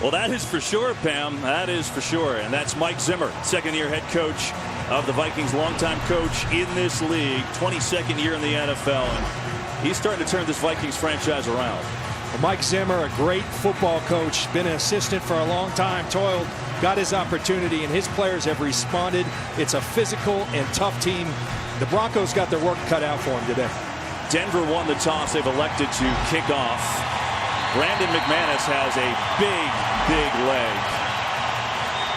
Well, that is for sure, Pam. That is for sure. And that's Mike Zimmer, second-year head coach of the Vikings, longtime coach in this league, 22nd year in the NFL. And he's starting to turn this Vikings franchise around. Well, Mike Zimmer, a great football coach, been an assistant for a long time, toiled, got his opportunity, and his players have responded. It's a physical and tough team. The Broncos got their work cut out for them today. Denver won the toss. They've elected to kick off. Brandon McManus has a big leg.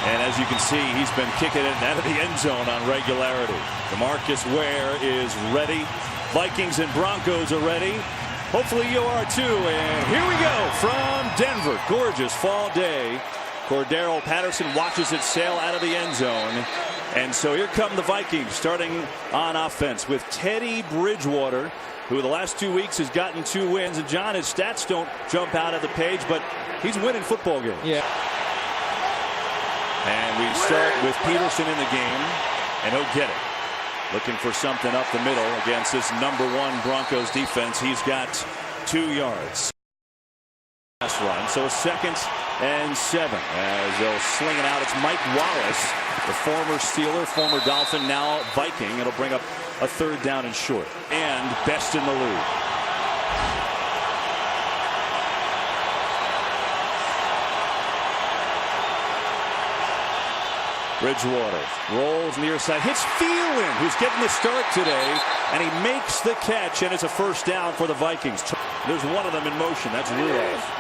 And as you can see, he's been kicking it out of the end zone on regularity. DeMarcus Ware is ready. Vikings and Broncos are ready. Hopefully you are too. And here we go from Denver. Gorgeous fall day. Cordero Patterson watches it sail out of the end zone. And so here come the Vikings starting on offense with Teddy Bridgewater, who the last 2 weeks has gotten 2 wins. And John, his stats don't jump out of the page, but he's winning football games. Yeah. And we start with Peterson in the game, and he'll get it. Looking for something up the middle against this #1 Broncos defense. He's got 2 yards. Last run, so a 2nd and 7 as they'll sling it out. It's Mike Wallace, the former Steeler, former Dolphin, now Viking. It'll bring up a 3rd down and short. And best in the league. Bridgewater rolls near side, hits Thielen, who's getting the start today, and he makes the catch, and it's a 1st down for the Vikings. There's one of them in motion. That's Rudolph.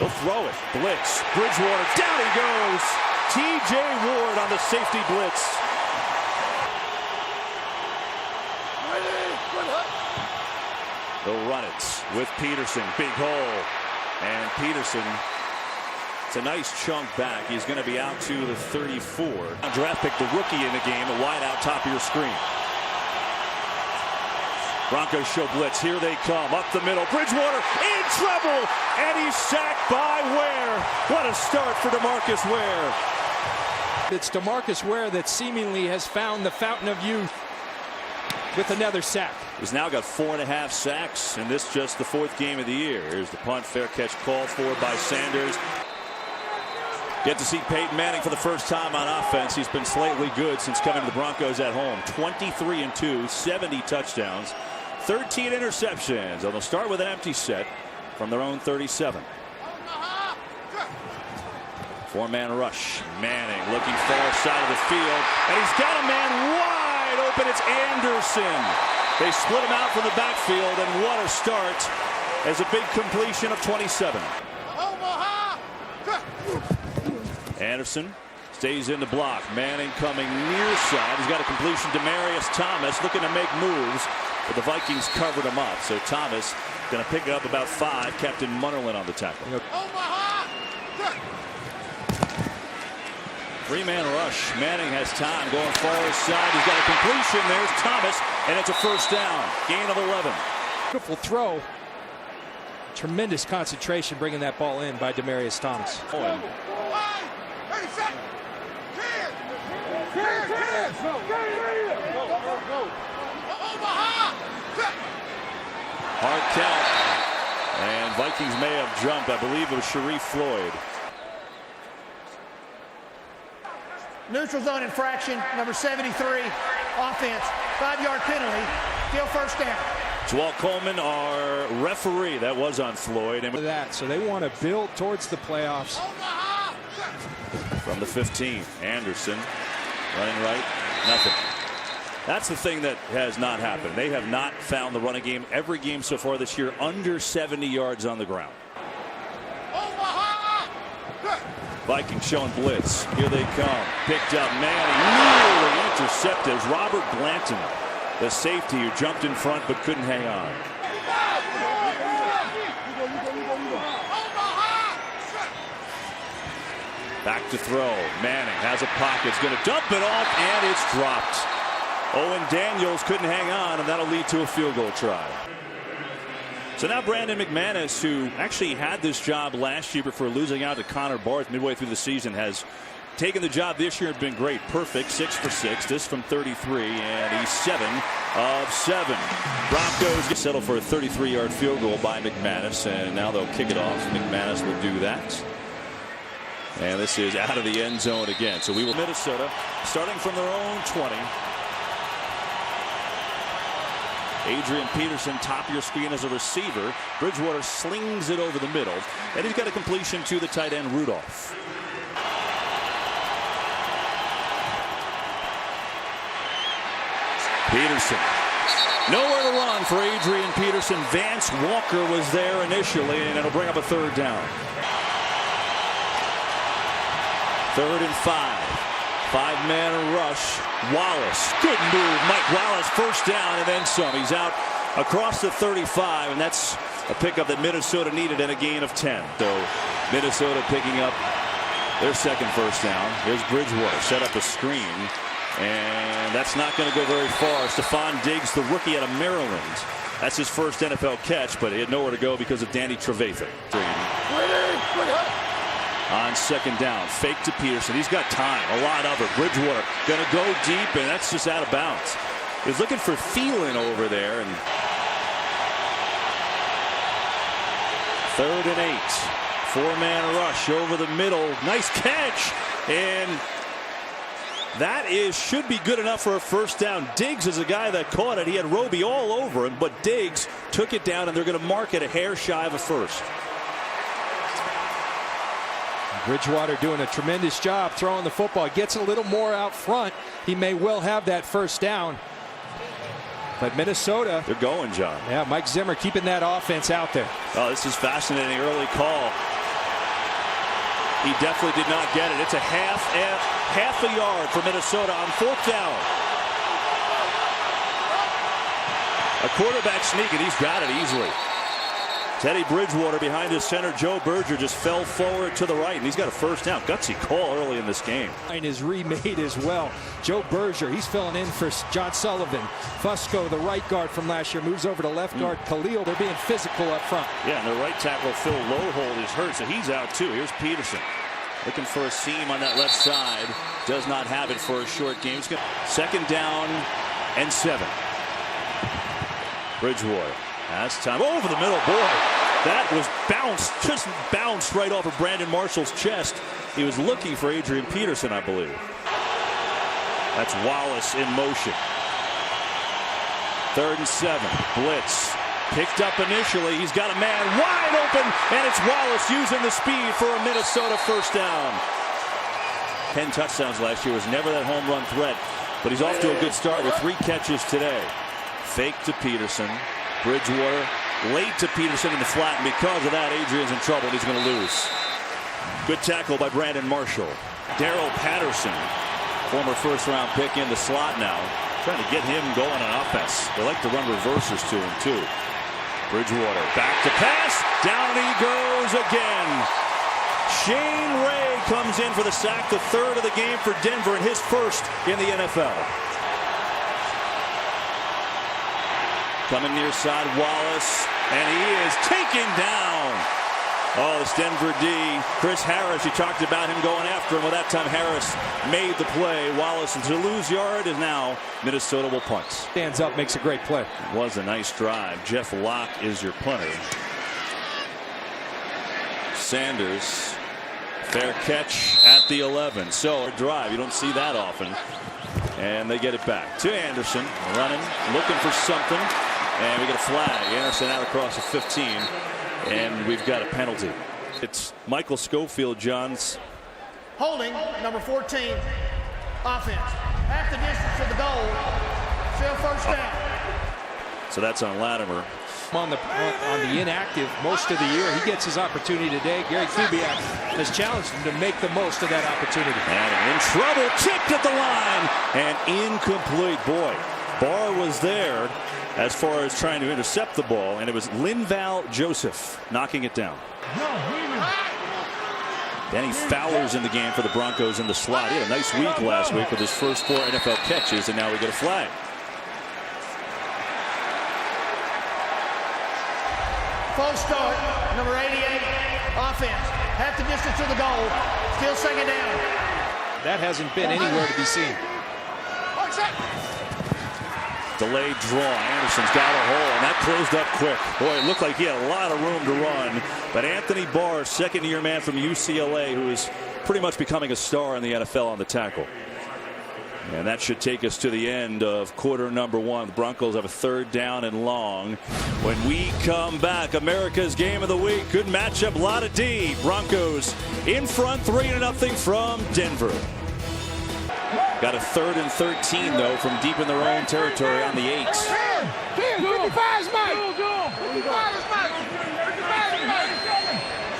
He'll throw it. Blitz. Bridgewater. Down he goes. T.J. Ward on the safety blitz. They'll run it with Peterson. Big hole. And Peterson, it's a nice chunk back. He's going to be out to the 34. Draft pick, the rookie in the game, a wide out top of your screen. Broncos show blitz. Here they come. Up the middle. Bridgewater in trouble. And he's sacked by Ware. What a start for DeMarcus Ware. It's DeMarcus Ware that seemingly has found the fountain of youth with another sack. He's now got 4.5 sacks, and this just the 4th game of the year. Here's the punt. Fair catch called for by Sanders. Get to see Peyton Manning for the first time on offense. He's been slightly good since coming to the Broncos at home. 23-2, 70 touchdowns, 13 interceptions. And they'll start with an empty set from their own 37. 4-man rush. Manning looking far side of the field, and he's got a man wide open. It's Anderson. They split him out from the backfield, and what a start as a big completion of 27. Anderson stays in the block. Manning coming near side. He's got a completion to Demarius Thomas, looking to make moves, but the Vikings covered him up. So Thomas going to pick up about 5. Captain Munnerlyn on the tackle. 3-man rush. Manning has time going far side. He's got a completion. There's Thomas, and it's a 1st down. Gain of 11. Beautiful throw. Tremendous concentration bringing that ball in by Demarius Thomas. Hard count. And Vikings may have jumped. I believe it was Sharif Floyd. Neutral zone infraction, number 73, offense, 5-yard penalty, still 1st down. Walt Coleman, our referee. That was on Floyd. And that, so they want to build towards the playoffs. From the 15, Anderson running right, nothing. That's the thing that has not happened. They have not found the running game every game so far this year under 70 yards on the ground. Vikings showing blitz. Here they come. Picked up. Manning nearly intercepted. Robert Blanton, the safety who jumped in front but couldn't hang on. Back to throw. Manning has a pocket. He's going to dump it off, and it's dropped. Owen Daniels couldn't hang on, and that'll lead to a field goal try. So now Brandon McManus, who actually had this job last year before losing out to Connor Barth midway through the season, has taken the job this year and been great. Perfect, 6 for 6. This from 33, and he's 7 of 7. Broncos get settled for a 33-yard field goal by McManus, and now they'll kick it off. McManus will do that. And this is out of the end zone again. So we will Minnesota starting from their own 20. Adrian Peterson, top of your screen as a receiver. Bridgewater slings it over the middle, and he's got a completion to the tight end Rudolph. Peterson. Nowhere to run for Adrian Peterson. Vance Walker was there initially, and it'll bring up a third down. 3rd and 5. 5-man rush. Wallace. Good move. Mike Wallace, first down and then some. He's out across the 35, and that's a pickup that Minnesota needed and a gain of 10. So Minnesota picking up their second first down. Here's Bridgewater. Set up a screen. And that's not going to go very far. Stephon Diggs, the rookie out of Maryland. That's his first NFL catch, but he had nowhere to go because of Danny Trevathan. On second down, fake to Peterson. He's got time, a lot of it. Bridgewater going to go deep, and that's just out of bounds. He was looking for Thielen over there. And 3rd and 8. 4-man rush over the middle. Nice catch. And that should be good enough for a first down. Diggs is a guy that caught it. He had Roby all over him, but Diggs took it down, and they're going to mark it a hair shy of a first. Bridgewater doing a tremendous job throwing the football. Gets a little more out front. He may well have that first down. But Minnesota, they're going, John. Yeah, Mike Zimmer keeping that offense out there. Oh, this is fascinating. Early call. He definitely did not get it. It's a half a yard for Minnesota on 4th down. A quarterback sneak, and he's got it easily. Teddy Bridgewater behind his center. Joe Berger just fell forward to the right, and he's got a first down. Gutsy call early in this game. Line is remade as well. Joe Berger, he's filling in for John Sullivan. Fusco, the right guard from last year, moves over to left guard. Khalil, they're being physical up front. Yeah, and the right tackle, Phil Lowhold, is hurt, so he's out too. Here's Peterson. Looking for a seam on that left side. Does not have it for a short game. 2nd down and 7. Bridgewater. That's time over the middle. Boy, that was just bounced right off of Brandon Marshall's chest. He was looking for Adrian Peterson, I believe. That's Wallace in motion. 3rd and 7. Blitz. Picked up initially. He's got a man wide open, and it's Wallace using the speed for a Minnesota first down. 10 touchdowns last year. Was never that home run threat, but he's off to a good start with 3 catches today. Fake to Peterson. Bridgewater late to Peterson in the flat, and because of that, Adrian's in trouble, and he's going to lose. Good tackle by Brandon Marshall. Darrell Patterson, former first-round pick, in the slot now, trying to get him going on offense. They like to run reversers to him, too. Bridgewater back to pass. Down he goes again. Shane Ray comes in for the sack, the 3rd of the game for Denver, and his first in the NFL. Coming near side, Wallace, and he is taken down. Oh, this Denver D. Chris Harris, you talked about him going after him. Well, that time Harris made the play. Wallace to lose yard, and now Minnesota will punt. Stands up, makes a great play. It was a nice drive. Jeff Locke is your punter. Sanders, fair catch at the 11. So a drive, you don't see that often. And they get it back to Anderson, running, looking for something. And we get a flag. Anderson out across the 15. And we've got a penalty. It's Michael Schofield, John's. Holding, number 14, offense. Half the distance to the goal. Still first down. So that's on Latimer. On the inactive most of the year. He gets his opportunity today. Gary Kubiak has challenged him to make the most of that opportunity. And in trouble, tipped at the line, and incomplete. Boy, Barr was there as far as trying to intercept the ball, and it was Linval Joseph knocking it down. Danny Fowler's in the game for the Broncos in the slot. He had a nice week last week with his first 4 NFL catches, and now we get a flag. False start, number 88, offense. Half the distance to the goal. Still 2nd down. That hasn't been anywhere to be seen. Delayed draw. Anderson's got a hole, and that closed up quick. Boy, it looked like he had a lot of room to run. But Anthony Barr, second-year man from UCLA, who is pretty much becoming a star in the NFL on the tackle. And that should take us to the end of quarter number one. The Broncos have a 3rd down and long. When we come back, America's game of the week. Good matchup, lot of D. Broncos in front, 3-0 from Denver. Got a 3rd and 13, though, from deep in their own territory on the 8. 55 is Mike. 55 is Mike. 55 is Mike.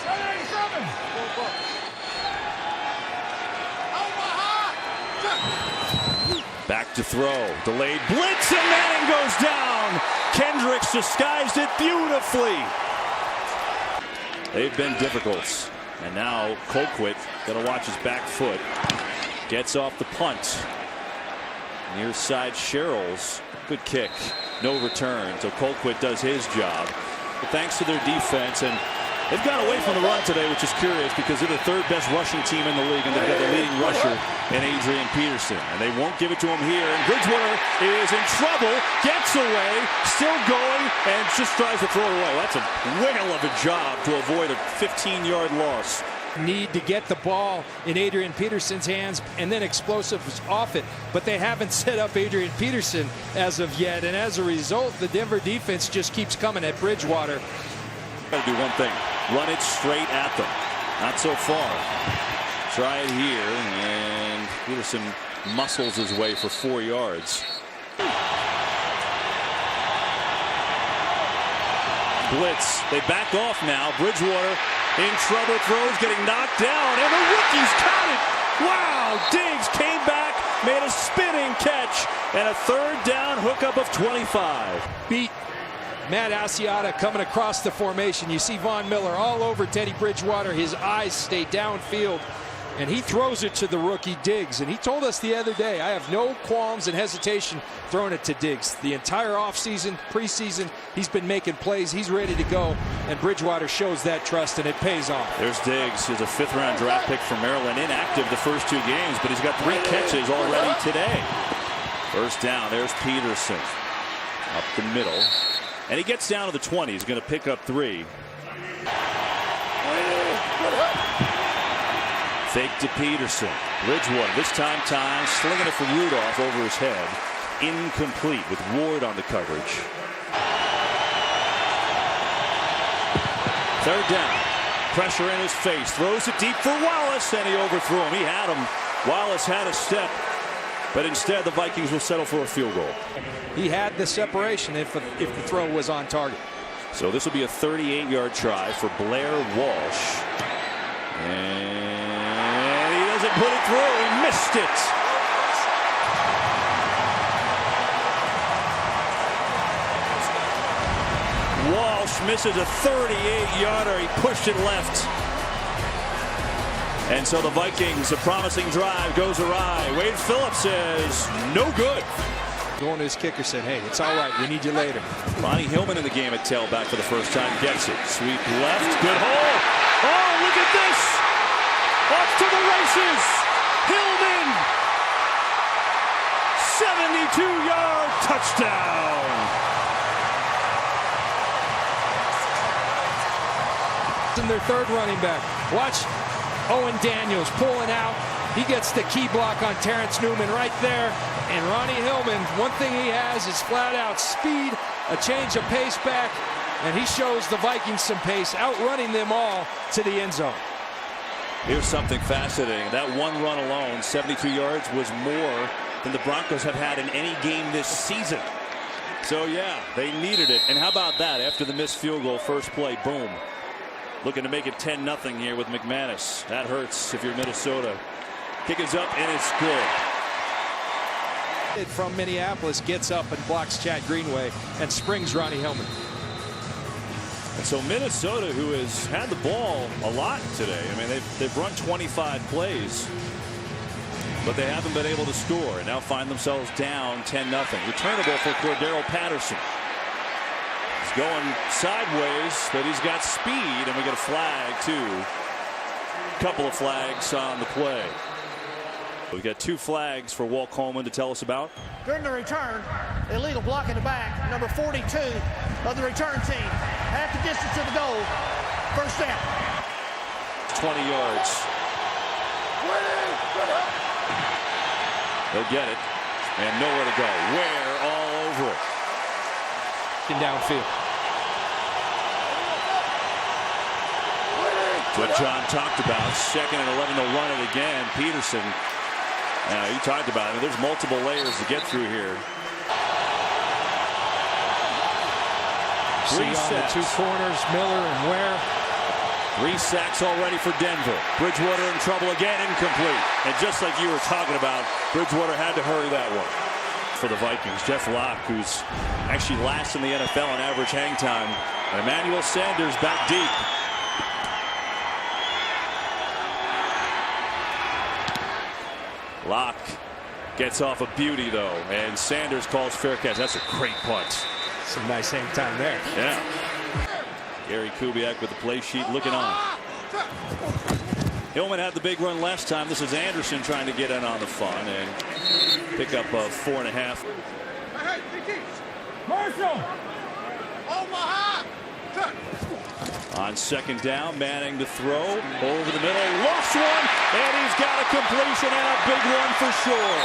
787. Back to throw. Delayed blitz, and Manning goes down. Kendricks disguised it beautifully. They've been difficult. And now Colquitt going to watch his back foot. Gets off the punt. Near side Sherrills. Good kick. No return. So Colquitt does his job. But thanks to their defense, and they've gone away from the run today, which is curious because they're the 3rd best rushing team in the league, and they've got the leading rusher in Adrian Peterson. And they won't give it to him here. And Bridgewater is in trouble. Gets away. Still going. And just tries to throw it away. That's a whale of a job to avoid a 15-yard loss. Need to get the ball in Adrian Peterson's hands and then explosives off it, but they haven't set up Adrian Peterson as of yet, and as a result the Denver defense just keeps coming at Bridgewater. Got to do one thing, run it straight at them. Not so far. Try it here, and Peterson muscles his way for 4 yards. Blitz, they back off now. Bridgewater in trouble, throws, getting knocked down, and the rookie's caught it. Wow, Diggs came back, made a spinning catch, and a 3rd down hookup of 25. Beat Matt Asiata coming across the formation. You see Von Miller all over Teddy Bridgewater. His eyes stay downfield, and he throws it to the rookie Diggs. And he told us the other day, I have no qualms and hesitation throwing it to Diggs. The entire offseason, preseason, he's been making plays. He's ready to go, and Bridgewater shows that trust, and it pays off. There's Diggs. He's a 5th-round draft pick from Maryland, inactive the first 2 games, but he's got 3 catches already today. 1st down. There's Peterson up the middle, and he gets down to the 20. He's going to pick up 3. Fake to Peterson. Bridgewater, this time slinging it for Rudolph over his head. Incomplete with Ward on the coverage. 3rd down. Pressure in his face. Throws it deep for Wallace, and he overthrew him. He had him. Wallace had a step, but instead the Vikings will settle for a field goal. He had the separation if the throw was on target. So this will be a 38-yard try for Blair Walsh. And he doesn't put it through. He missed it. Walsh misses a 38-yarder. He pushed it left. And so the Vikings, a promising drive, goes awry. Wade Phillips says, no good. Going to his kicker, said, hey, it's all right. We need you later. Ronnie Hillman in the game at tailback for the first time. Gets it. Sweep left. Good hole. Oh, look at this. Off to the races. Hillman. 72-yard touchdown. In their 3rd running back. Watch Owen Daniels pulling out. He gets the key block on Terrence Newman right there. And Ronnie Hillman, one thing he has is flat out speed, a change of pace back, and he shows the Vikings some pace, outrunning them all to the end zone. Here's something fascinating. That one run alone, 72 yards, was more than the Broncos have had in any game this season. So yeah, they needed it. And how about that? After the missed field goal, first play, boom. Looking to make it 10-0 here with McManus. That hurts if you're Minnesota. Kick is up, and it's good. From Minneapolis gets up and blocks Chad Greenway and springs Ronnie Hillman. And so Minnesota, who has had the ball a lot today, I mean, they've run 25 plays, but they haven't been able to score, and now find themselves down 10-0. Returnable for Cordero Patterson. He's going sideways, but he's got speed, and we get a flag too. Couple of flags on the play. We've got 2 flags for Walt Coleman to tell us about. During the return, illegal block in the back, number 42 of the return team. Half the distance to the goal. First down. 20 yards. They'll get it. And nowhere to go. Ware all over it. Downfield. What John talked about. 2nd and 11 to run it again. Peterson. You talked about it. There's multiple layers to get through here. See on the 2 corners, Miller and Ware. 3 sacks already for Denver. Bridgewater in trouble again, incomplete. And just like you were talking about, Bridgewater had to hurry that one. For the Vikings, Jeff Locke, who's actually last in the NFL in average hang time. And Emmanuel Sanders back deep. Locke gets off a beauty, though, and Sanders calls fair catch. That's a great punt. Some nice hang time there. Yeah. Gary Kubiak with the play sheet looking on. Hillman had the big run last time. This is Anderson trying to get in on the fun and pick up a 4.5. Marshall! Omaha! On 2nd down, Manning to throw over the middle, lost one, and he's got a completion and a big one for sure.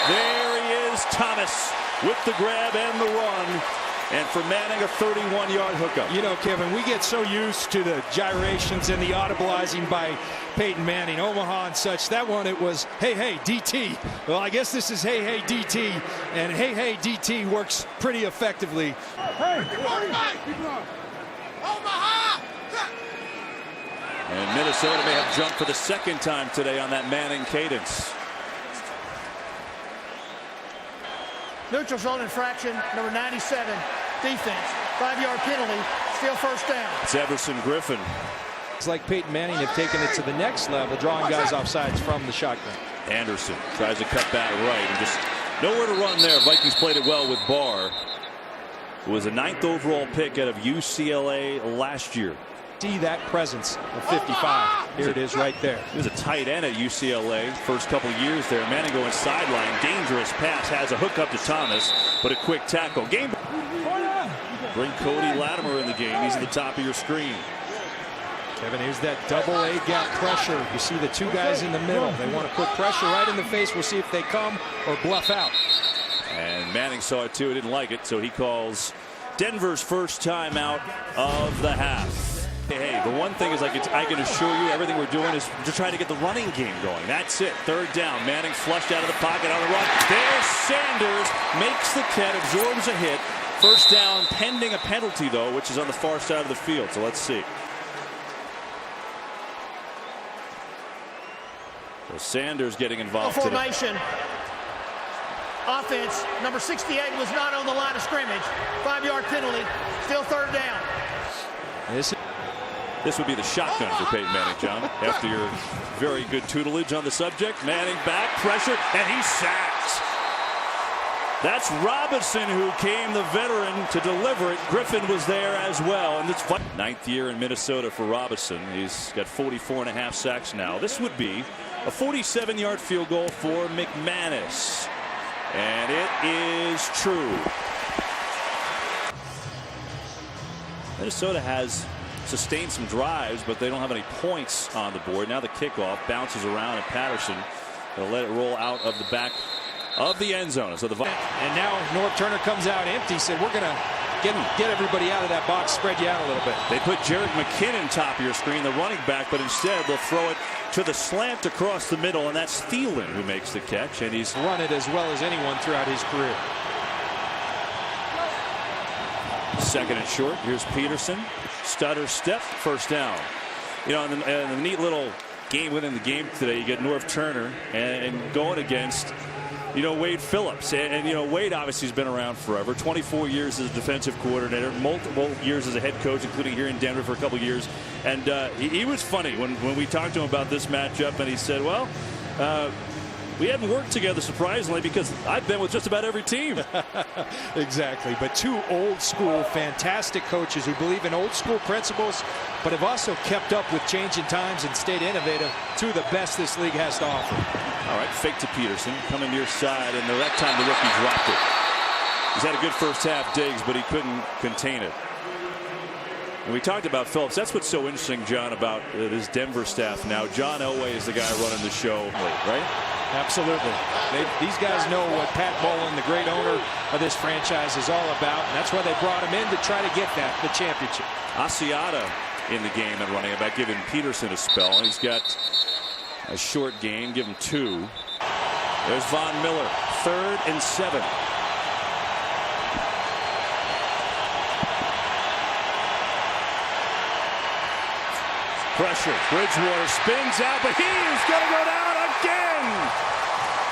There he is, Thomas, with the grab and the run. And for Manning, a 31-yard hookup. You know, Kevin, we get so used to the gyrations and the audibilizing by Peyton Manning, Omaha and such. That one, it was, hey, hey, DT. Well, I guess this is hey, hey, DT. And hey, hey, DT works pretty effectively. Hey, Omaha! And Minnesota may have jumped for the 2nd time today on that Manning cadence. Neutral zone infraction, number 97, defense. 5-yard penalty, still first down. It's Everson Griffin. It's like Peyton Manning have taken it to the next level, drawing guys off sides from the shotgun. Anderson tries to cut back right and just nowhere to run there. Vikings played it well with Barr, who was a 9th overall pick out of UCLA last year. See that presence of 55. Here it is right there. He was a tight end at UCLA first couple of years there. Manning going sideline. Dangerous pass. Has a hook up to Thomas, but a quick tackle. Game. Bring Cody Latimer in the game. He's at the top of your screen. Kevin, here's that double A gap pressure. You see the 2 guys in the middle. They want to put pressure right in the face. We'll see if they come or bluff out. And Manning saw it too. He didn't like it, so he calls Denver's first timeout of the half. Hey, the one thing is I can assure you everything we're doing is to try to get the running game going. That's it. 3rd down. Manning flushed out of the pocket on the run. There's Sanders. Makes the catch. Absorbs a hit. First down pending a penalty, though, which is on the far side of the field. So let's see. So Sanders getting involved. Formation. Offense, number 68 was not on the line of scrimmage. 5-yard penalty. Still 3rd down. This would be the shotgun for Peyton Manning, John. After your very good tutelage on the subject. Manning back, pressure, and he's sacked. That's Robinson who came, the veteran, to deliver it. Griffin was there as well. And it's 9th year in Minnesota for Robinson. He's got 44.5 sacks now. This would be a 47-yard field goal for McManus. And it is true. Minnesota has sustained some drives, but they don't have any points on the board. Now the kickoff bounces around, and Patterson will let it roll out of the back of the end zone. So and now Norv Turner comes out empty. Said, we're going to get everybody out of that box, spread you out a little bit. They put Jerick McKinnon top of your screen, the running back, but instead they'll throw it to the slant across the middle, and that's Thielen who makes the catch, and he's run it as well as anyone throughout his career. 2nd and short. Here's Peterson. Stutter step, first down. You know, and the neat little game within the game today, you get Norv Turner and going against, you know, Wade Phillips. And you know, Wade obviously has been around forever. 24 years as a defensive coordinator, multiple years as a head coach, including here in Denver for a couple of years. And he was funny when we talked to him about this matchup, and he said, well, We hadn't worked together, surprisingly, because I've been with just about every team. Exactly. But two old school, fantastic coaches who believe in old school principles, but have also kept up with changing times and stayed innovative. Two of the best this league has to offer. All right, fake to Peterson, coming near side, and that time the rookie dropped it. He's had a good first half, Diggs, but he couldn't contain it. And we talked about Phillips. That's what's so interesting, John, about this Denver staff now. John Elway is the guy running the show, right? Absolutely. These guys know what Pat Bowlen, the great owner of this franchise, is all about. And that's why they brought him in, to try to get the championship. Asiata in the game and running it back, giving Peterson a spell. And he's got a short gain, give him 2. There's Von Miller, 3rd and 7. Pressure. Bridgewater spins out, but he's going to go down again.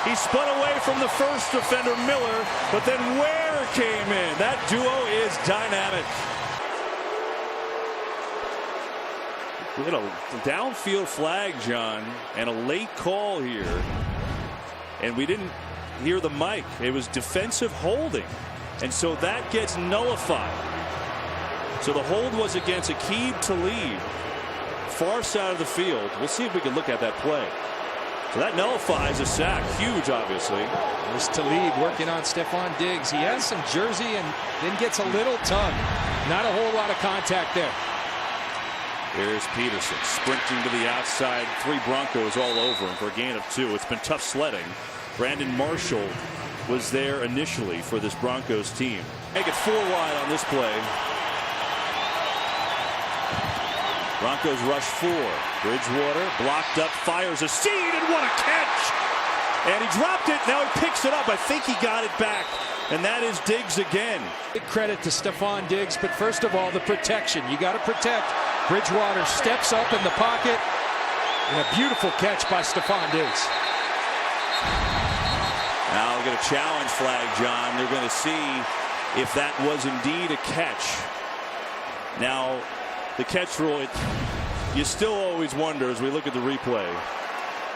He spun away from the first defender, Miller, but then Ware came in. That duo is dynamic. We had a downfield flag, John, and a late call here. And we didn't hear the mic. It was defensive holding. And so that gets nullified. So the hold was against Aqib Talib. Far side of the field. We'll see if we can look at that play. So that nullifies a sack. Huge, obviously. There's Talib working on Stephon Diggs. He has some jersey and then gets a little tug. Not a whole lot of contact there. Here's Peterson sprinting to the outside. 3 Broncos all over him for a gain of 2. It's been tough sledding. Brandon Marshall was there initially for this Broncos team. Make it 4 wide on this play. Broncos rush 4. Bridgewater blocked up, fires a seed, and what a catch! And he dropped it. Now he picks it up. I think he got it back. And that is Diggs again. Big credit to Stephon Diggs, but first of all, the protection. You got to protect. Bridgewater steps up in the pocket. And a beautiful catch by Stephon Diggs. Now we'll get a challenge flag, John. They're going to see if that was indeed a catch. Now, the catch rule, you still always wonder as we look at the replay.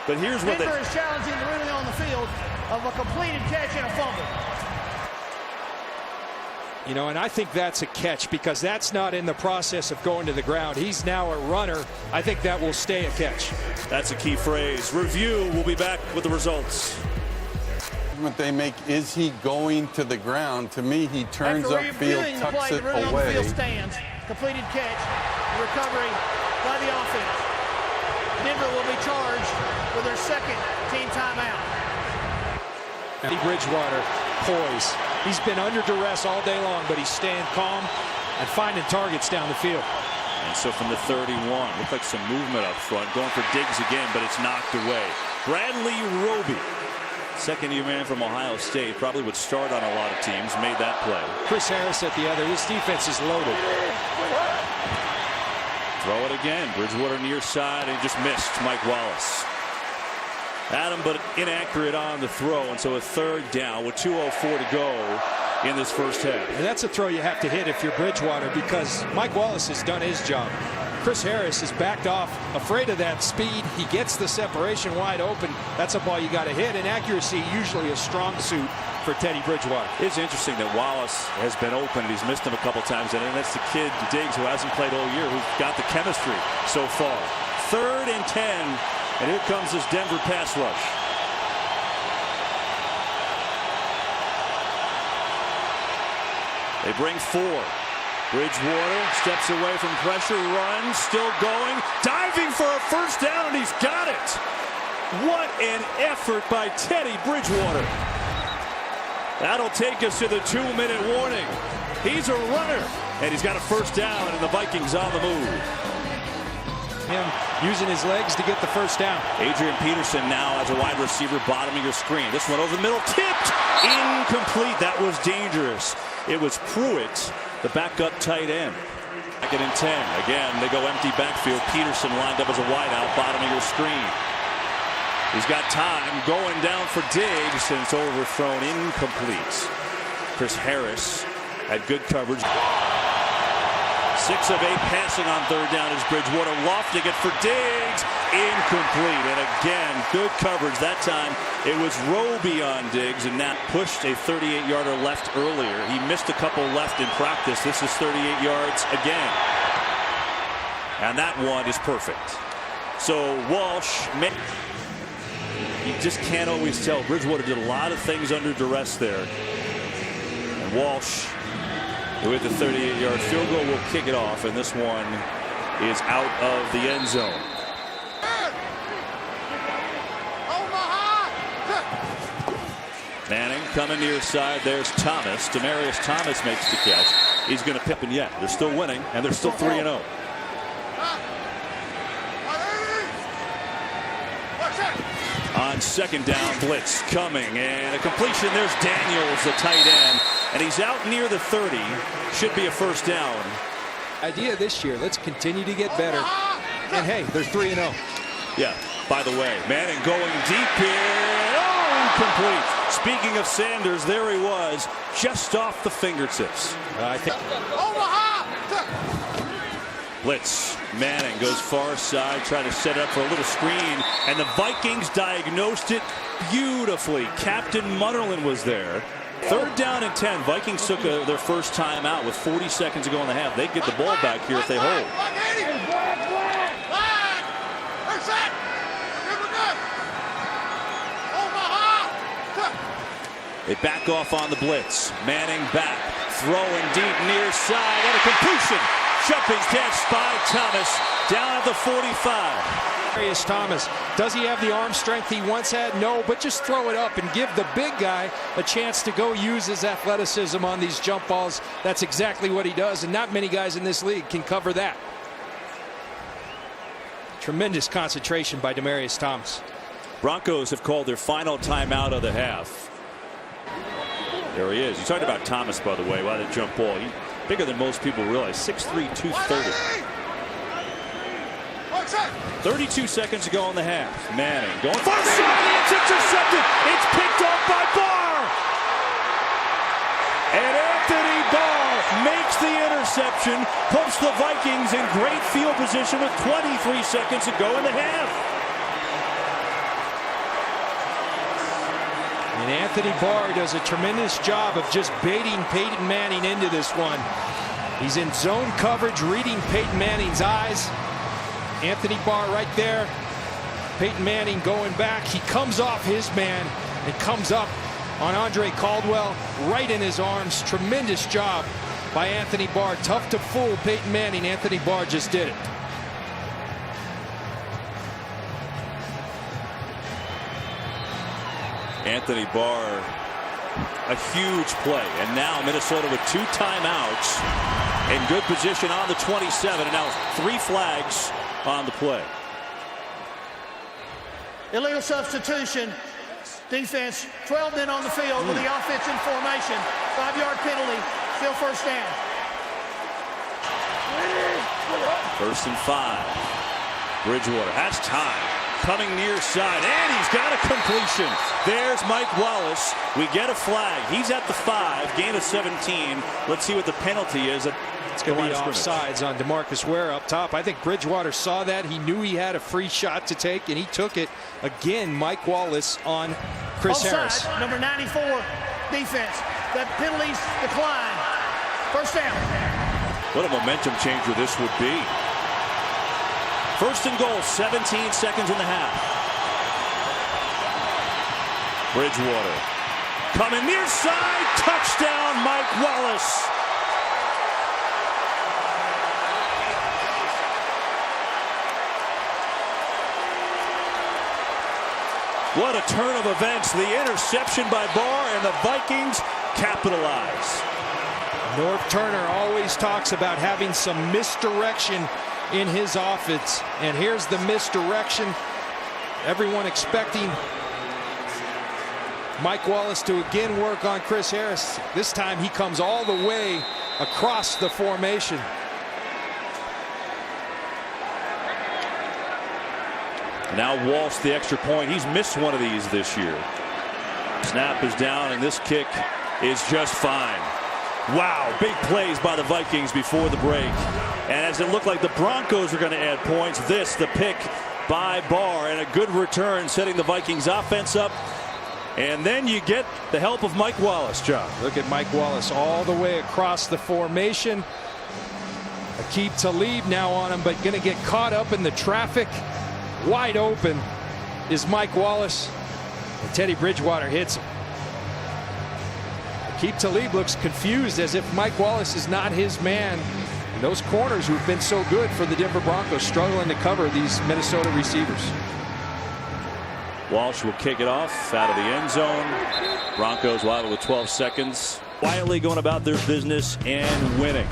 But here's what Denver is challenging the ruling on the field of a completed catch and a fumble. You know, and I think that's a catch because that's not in the process of going to the ground. He's now a runner. I think that will stay a catch. That's a key phrase. Review. We'll be back with the results. What they make, is he going to the ground? To me, he turns upfield, tucks it away. On the field stands. Completed catch, recovery by the offense. Denver will be charged with their 2nd team timeout. Bridgewater poise. He's been under duress all day long, but he's staying calm and finding targets down the field. And so from the 31, looked like some movement up front, going for Diggs again, but it's knocked away. Bradley Roby, 2nd-year man from Ohio State, probably would start on a lot of teams, made that play. Chris Harris at the other. This defense is loaded. Throw it again. Bridgewater near side, and just missed Mike Wallace. Adam, but inaccurate on the throw, and so a 3rd down with 2:04 to go in this first half. And that's a throw you have to hit if you're Bridgewater because Mike Wallace has done his job. Chris Harris is backed off, afraid of that speed. He gets the separation wide open. That's a ball you got to hit, and accuracy usually a strong suit for Teddy Bridgewater. It's interesting that Wallace has been open, and he's missed him a couple times, and that's the kid, Diggs, who hasn't played all year, who's got the chemistry so far. 3rd and 10, and here comes this Denver pass rush. They bring 4. Bridgewater steps away from pressure, runs, still going, diving for a first down, and he's got it. What an effort by Teddy Bridgewater. That'll take us to the 2-minute warning. He's a runner, and he's got a first down, and the Vikings on the move. Him using his legs to get the first down. Adrian Peterson now as a wide receiver bottoming your screen. This one over the middle, tipped, incomplete. That was dangerous. It was Pruitt, the backup tight end. 2nd and 10. Again, they go empty backfield. Peterson lined up as a wideout, bottoming your screen. He's got time going down for Diggs, and it's overthrown, incomplete. Chris Harris had good coverage. 6 of 8 passing on 3rd down is Bridgewater, lofting it for Diggs. incomplete. And again, good coverage. That time it was Roby on Diggs, and that pushed a 38-yarder left earlier. He missed a couple left in practice. This is 38 yards again. And that one is perfect. So Walsh, you just can't always tell. Bridgewater did a lot of things under duress there. And Walsh, with the 38-yard field goal, will kick it off, and this one is out of the end zone. Manning coming near side. There's Thomas. Demaryius Thomas makes the catch. He's going to pip, and yet they're still winning, and they're still 3-0. On second down, blitz coming, and a completion. There's Daniels, the tight end, and he's out near the 30. Should be a first down. Idea this year, let's continue to get better. And hey, they're 3-0. Yeah, by the way, Manning going deep here. Oh, incomplete. Speaking of Sanders, there he was, just off the fingertips. I think. Blitz. Manning goes far side, trying to set it up for a little screen, and the Vikings diagnosed it beautifully. Captain Munnerlyn was there. Third down and 10. Vikings took their first time out with 40 seconds to go in the half. They get the ball back here if they hold. They back off on the blitz. Manning back, throwing deep near side, and a completion. Jumping catch by Thomas down at the 45. Demaryius Thomas, does he have the arm strength he once had? No, but just throw it up and give the big guy a chance to go use his athleticism on these jump balls. That's exactly what he does, and not many guys in this league can cover that. Tremendous concentration by Demaryius Thomas. Broncos have called their final timeout of the half. There he is. You talked about Thomas, by the way, why the jump ball. He's bigger than most people realize. 6'3", 230. 32 seconds to go in the half. Manning going far side. It's intercepted. It's picked up by Barr. And Anthony Barr makes the interception, puts the Vikings in great field position with 23 seconds to go in the half. And Anthony Barr does a tremendous job of just baiting Peyton Manning into this one. He's in zone coverage, reading Peyton Manning's eyes. Anthony Barr right there. Peyton Manning going back. He comes off his man and comes up on Andre Caldwell right in his arms. Tremendous job by Anthony Barr. Tough to fool Peyton Manning. Anthony Barr just did it. Anthony Barr, a huge play, and now Minnesota with 2 timeouts in good position on the 27, and now 3 flags on the play. Illegal substitution. Defense 12 men on the field with the offense in formation. 5-yard penalty. Still first down. 1st and 5. Bridgewater has time. Coming near side, and he's got a completion. There's Mike Wallace. We get a flag. He's at the 5, gain of 17. Let's see what the penalty is. It's going to be offsides on DeMarcus Ware up top. I think Bridgewater saw that. He knew he had a free shot to take, and he took it. Again, Mike Wallace on Chris Harris. Number 94, defense. The penalties decline. First down. What a momentum changer this would be. 1st and goal, 17 seconds in the half. Bridgewater coming near side, touchdown Mike Wallace. What a turn of events. The interception by Barr, and the Vikings capitalize. Norv Turner always talks about having some misdirection in his offense, and here's the misdirection. Everyone expecting Mike Wallace to again work on Chris Harris. This time he comes all the way across the formation. Now Walsh the extra point. He's missed one of these this year. Snap is down, and this kick is just fine. Wow, big plays by the Vikings before the break. And as it looked like the Broncos are going to add points, the pick by Barr, and a good return, setting the Vikings offense up. And then you get the help of Mike Wallace, John. Look at Mike Wallace all the way across the formation. Aqib Talib now on him, but going to get caught up in the traffic. Wide open is Mike Wallace, and Teddy Bridgewater hits him. Aqib Talib looks confused, as if Mike Wallace is not his man. And those corners who've been so good for the Denver Broncos struggling to cover these Minnesota receivers. Walsh will kick it off out of the end zone. Broncos will have it with 12 seconds. Quietly going about their business and winning.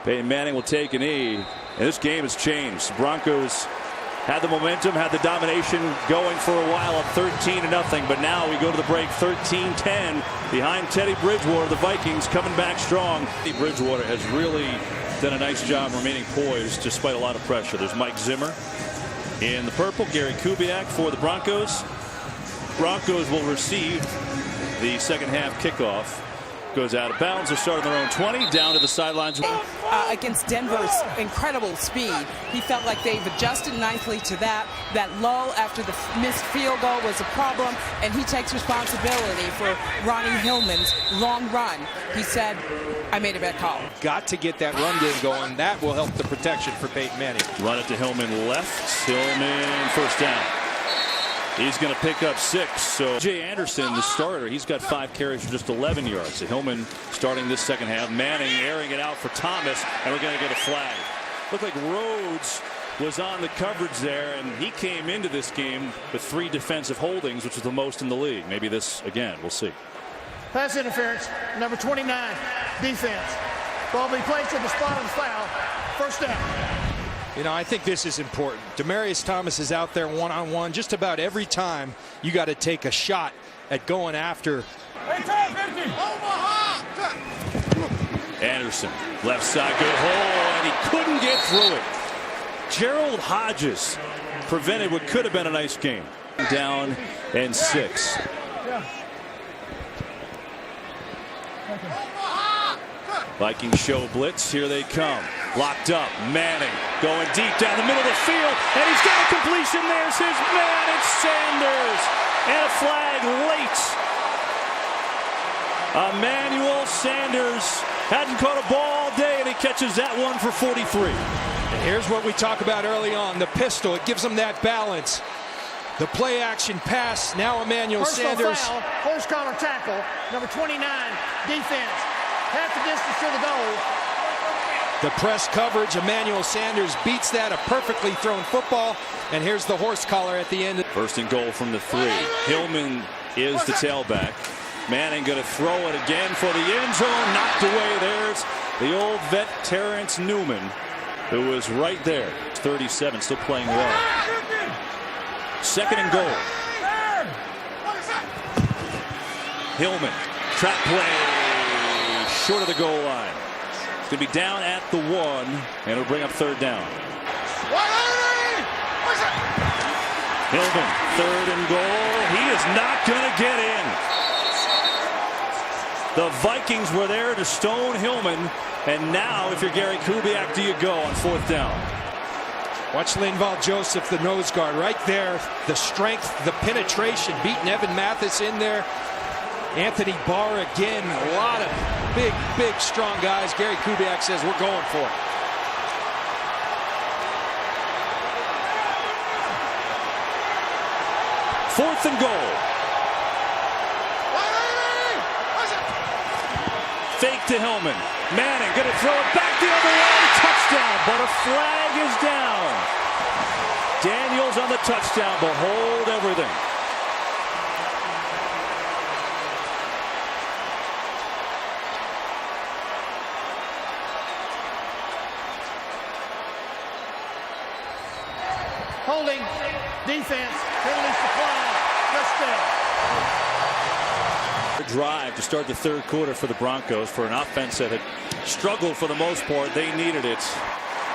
Peyton Manning will take a knee. And this game has changed. The Broncos had the momentum, had the domination going for a while, up 13-0. But now we go to the break 13-10 behind Teddy Bridgewater. The Vikings coming back strong. Teddy Bridgewater has really done a nice job remaining poised despite a lot of pressure. There's Mike Zimmer in the purple, Gary Kubiak for the Broncos. Broncos will receive the second half kickoff. Goes out of bounds. They're starting their own 20, down to the sidelines. Against Denver's incredible speed, he felt like they've adjusted nicely to that. That lull after the missed field goal was a problem, and he takes responsibility for Ronnie Hillman's long run. He said, I made a bad call. Got to get that run game going. That will help the protection for Peyton Manning. Run it to Hillman left. Hillman first down. He's going to pick up 6. So Jay Anderson, the starter, he's got 5 carries for just 11 yards. So Hillman starting this second half. Manning airing it out for Thomas, and we're going to get a flag. Looked like Rhodes was on the coverage there, and he came into this game with 3 defensive holdings, which is the most in the league. Maybe this again. We'll see. Pass interference, number 29, defense. Ball be placed at the spot of the foul. First down. You know, I think this is important. Demaryius Thomas is out there one-on-one. Just about every time you got to take a shot at going after. Anderson, left side, good hole, and he couldn't get through it. Gerald Hodges prevented what could have been a nice game. Down and 6. Vikings show blitz. Here they come. Locked up. Manning going deep down the middle of the field. And he's got a completion. There's his man. It's Sanders. And a flag late. Emmanuel Sanders hadn't caught a ball all day, and he catches that one for 43. And here's what we talk about early on. The pistol. It gives him that balance. The play action pass. Now Emmanuel Sanders. Foul, horse collar tackle. Number 29, defense. Half the distance to the goal. The press coverage. Emmanuel Sanders beats that. A perfectly thrown football. And here's the horse collar at the end. First and goal from the 3. Hillman is the tailback. Manning going to throw it again for the end zone. Knocked away. There's the old vet Terrence Newman, who was right there. 37, still playing well. Second and goal. Hillman, trap play. Short of the goal line. It's going to be down at the 1, and it'll bring up third down. Hillman, third and goal. He is not going to get in. The Vikings were there to stone Hillman, and now, if you're Gary Kubiak, do you go on fourth down? Watch Linval Joseph, the nose guard, right there. The strength, the penetration, beating Evan Mathis in there. Anthony Barr again. A lot of big, strong guys. Gary Kubiak says we're going for it. Fourth and goal. Fake to Hillman. Manning going to throw it back the other way. Touchdown, but a flag is down. Daniels on the touchdown, but hold everything. Holding, defense, penalty supply, touchdown. Drive to start the third quarter for the Broncos, for an offense that had struggled for the most part. They needed it.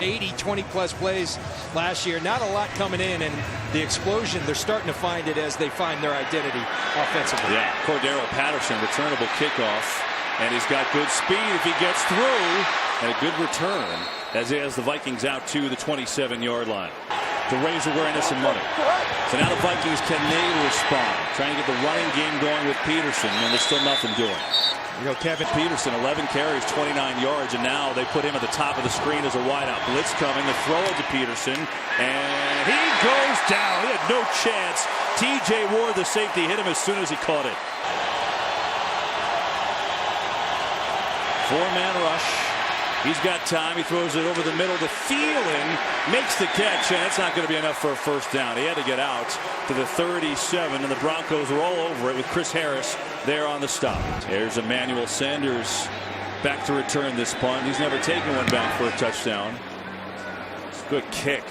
80, 20-plus plays last year. Not a lot coming in, and the explosion, they're starting to find it as they find their identity offensively. Yeah, Cordero Patterson, returnable kickoff, and he's got good speed if he gets through, and a good return as he has the Vikings out to the 27-yard line. to raise awareness and money. So now the Vikings, can they respond? Trying to get the running game going with Peterson, and there's still nothing doing. You know, Kevin Peterson, 11 carries, 29 yards, and now they put him at the top of the screen as a wideout. Blitz coming, the throw it to Peterson, and he goes down. He had no chance. TJ Ward, the safety, hit him as soon as he caught it. Four-man rush. He's got time. He throws it over the middle to Thielen. Makes the catch, and it's not going to be enough for a first down. He had to get out to the 37, and the Broncos were all over it with Chris Harris there on the stop. There's Emmanuel Sanders back to return this punt. He's never taken one back for a touchdown. It's a good kick.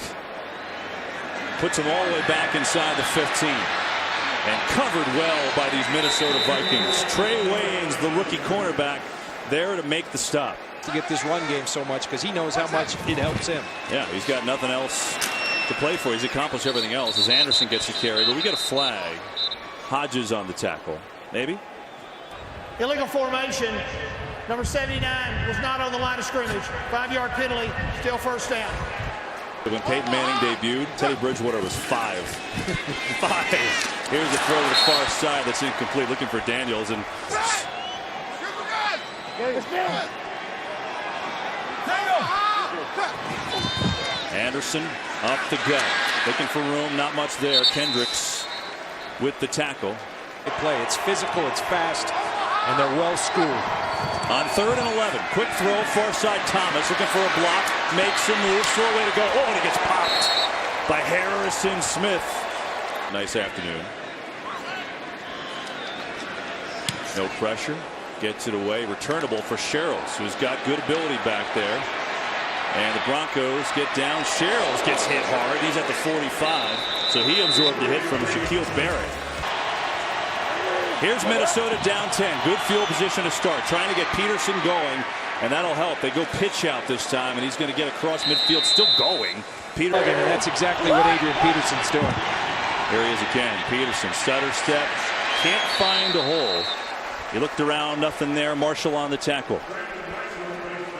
Puts him all the way back inside the 15. And covered well by these Minnesota Vikings. Trey Waynes, the rookie cornerback, there to make the stop. To get this run game so much because he knows how much it helps him. Yeah, he's got nothing else to play for. He's accomplished everything else as Anderson gets the carry, but we get a flag. Hodges on the tackle. Maybe? Illegal formation. Number 79 was not on the line of scrimmage. 5-yard penalty. Still first down. When Peyton Manning debuted, Teddy Bridgewater was 5. 5. Here's the throw to the far side that's incomplete. Looking for Daniels. And Anderson up the gut, looking for room, not much there. Kendricks with the tackle. They play. It's physical, it's fast, and they're well schooled. On 3rd and 11, quick throw, far side. Thomas looking for a block, makes a move, short way to go. Oh, and he gets popped by Harrison Smith. Nice afternoon. No pressure, gets it away, returnable for Sherrills, who's got good ability back there. And the Broncos get down. Sherrills gets hit hard. He's at the 45. So he absorbed the hit from Shaquille Barrett. Here's Minnesota down 10. Good field position to start. Trying to get Peterson going. And that'll help. They go pitch out this time. And he's going to get across midfield. Still going. And that's exactly what Adrian Peterson's doing. Here he is again. Peterson. Stutter step. Can't find a hole. He looked around. Nothing there. Marshall on the tackle.